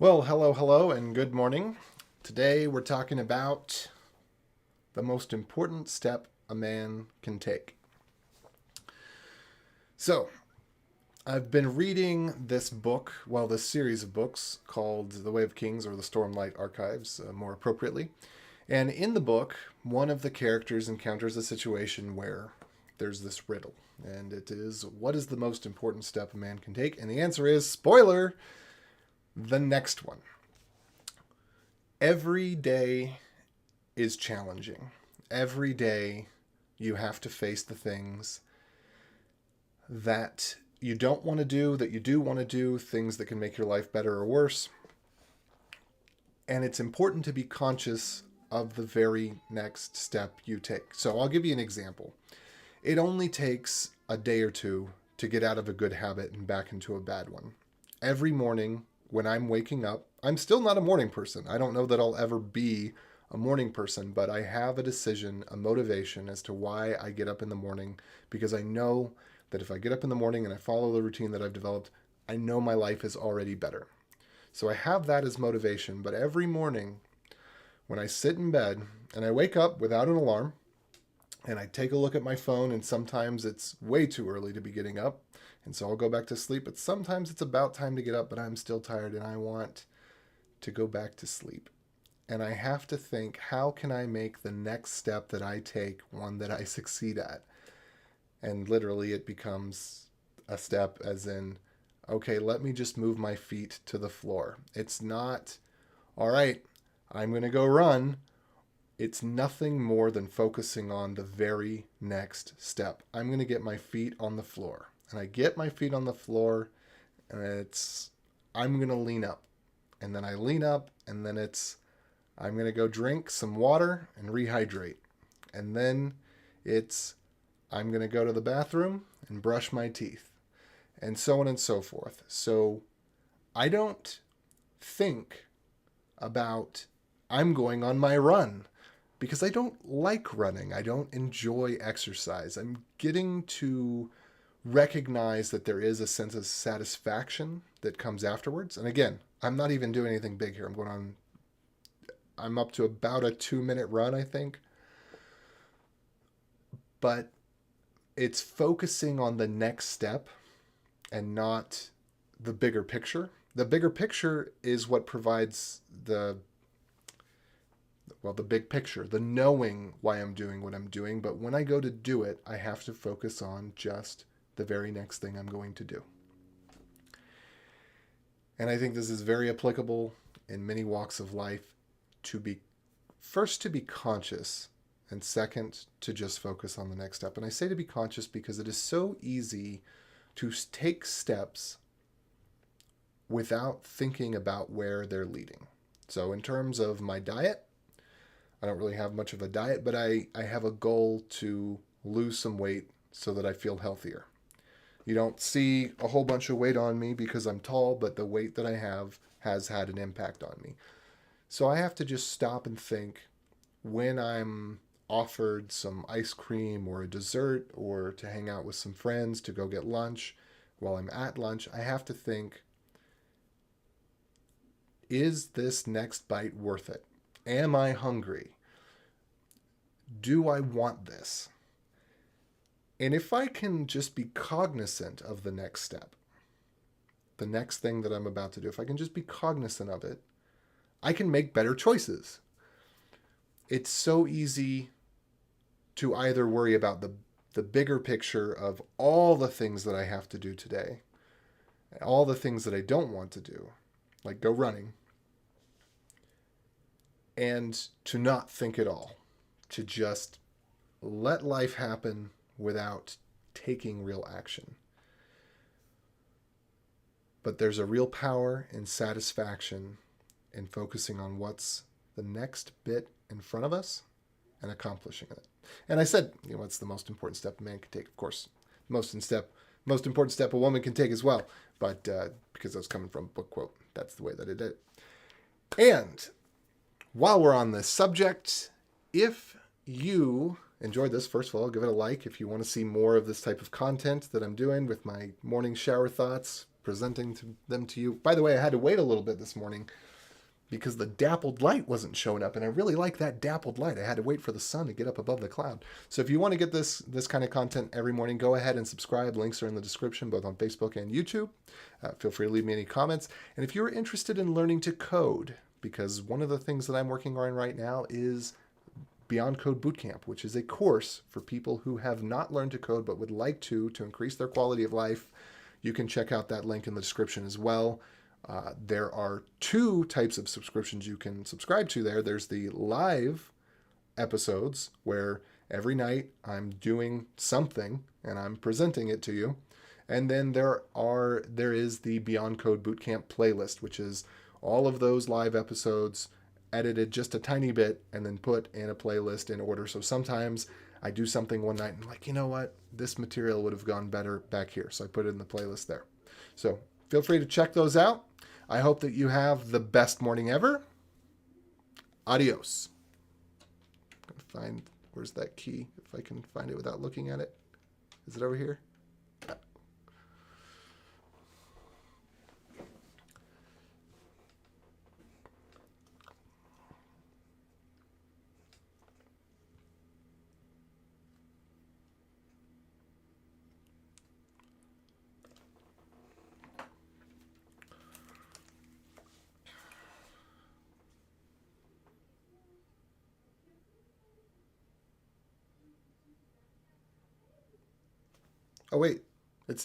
Well, hello, and good morning. Today we're talking about the most important step a man can take. So, I've been reading this series of books called The Way of Kings or the Stormlight Archives, more appropriately. And in the book, one of the characters encounters a situation where there's this riddle. And it is, what is the most important step a man can take? And the answer is, spoiler, the next one. Every day is challenging. Every day you have to face the things that you don't want to do, that you do want to do, things that can make your life better or worse. And it's important to be conscious of the very next step you take. So I'll give you an example. It only takes a day or two to get out of a good habit and back into a bad one. Every morning when I'm waking up, I'm still not a morning person. I don't know that I'll ever be a morning person, but I have a decision, a motivation as to why I get up in the morning, because I know that if I get up in the morning and I follow the routine that I've developed, I know my life is already better. So I have that as motivation, but every morning when I sit in bed and I wake up without an alarm and I take a look at my phone, and sometimes it's way too early to be getting up, and so I'll go back to sleep, but sometimes it's about time to get up, but I'm still tired and I want to go back to sleep. And I have to think, how can I make the next step that I take one that I succeed at? And literally it becomes a step as in, okay, let me just move my feet to the floor. It's not, all right, I'm going to go run. It's nothing more than focusing on the very next step. I'm going to get my feet on the floor. And I get my feet on the floor, and I'm going to lean up. And then I lean up, and then I'm going to go drink some water and rehydrate. And then I'm going to go to the bathroom and brush my teeth, and so on and so forth. So I don't think about, I'm going on my run, because I don't like running. I don't enjoy exercise. I'm getting to recognize that there is a sense of satisfaction that comes afterwards. And again, I'm not even doing anything big here. I'm up to about a 2-minute run, I think. But it's focusing on the next step and not the bigger picture. The bigger picture is what provides the big picture, the knowing why I'm doing what I'm doing. But when I go to do it, I have to focus on just the very next thing I'm going to do. And I think this is very applicable in many walks of life, to be conscious, and second, to just focus on the next step. And I say to be conscious because it is so easy to take steps without thinking about where they're leading. So in terms of my diet, I don't really have much of a diet, but I have a goal to lose some weight so that I feel healthier. You don't see a whole bunch of weight on me because I'm tall, but the weight that I have has had an impact on me. So I have to just stop and think, when I'm offered some ice cream or a dessert, or to hang out with some friends, to go get lunch, while I'm at lunch, I have to think, is this next bite worth it? Am I hungry? Do I want this? And if I can just be cognizant of the next step, the next thing that I'm about to do, if I can just be cognizant of it, I can make better choices. It's so easy to either worry about the bigger picture of all the things that I have to do today, all the things that I don't want to do, like go running, and to not think at all, to just let life happen without taking real action. But there's a real power and satisfaction in focusing on what's the next bit in front of us and accomplishing it. And I said, what's the most important step a man can take? Of course, most important step a woman can take as well. But because I was coming from a book quote, that's the way that it did. And while we're on this subject, if you enjoyed this, first of all, give it a like. If you want to see more of this type of content that I'm doing with my morning shower thoughts, presenting them to you. By the way, I had to wait a little bit this morning because the dappled light wasn't showing up, and I really like that dappled light. I had to wait for the sun to get up above the cloud. So if you want to get this kind of content every morning, go ahead and subscribe. Links are in the description, both on Facebook and YouTube. Feel free to leave me any comments. And if you're interested in learning to code, because one of the things that I'm working on right now is Beyond Code Bootcamp, which is a course for people who have not learned to code but would like to increase their quality of life. You can check out that link in the description as well. There are two types of subscriptions you can subscribe to there. There's the live episodes where every night I'm doing something and I'm presenting it to you. And then there is the Beyond Code Bootcamp playlist, which is all of those live episodes edited just a tiny bit and then put in a playlist in order. So sometimes I do something one night and I'm like, you know what? This material would have gone better back here. So I put it in the playlist there. So feel free to check those out. I hope that you have the best morning ever. Adios. Where's that key? If I can find it without looking at it. Is it over here? Oh, wait.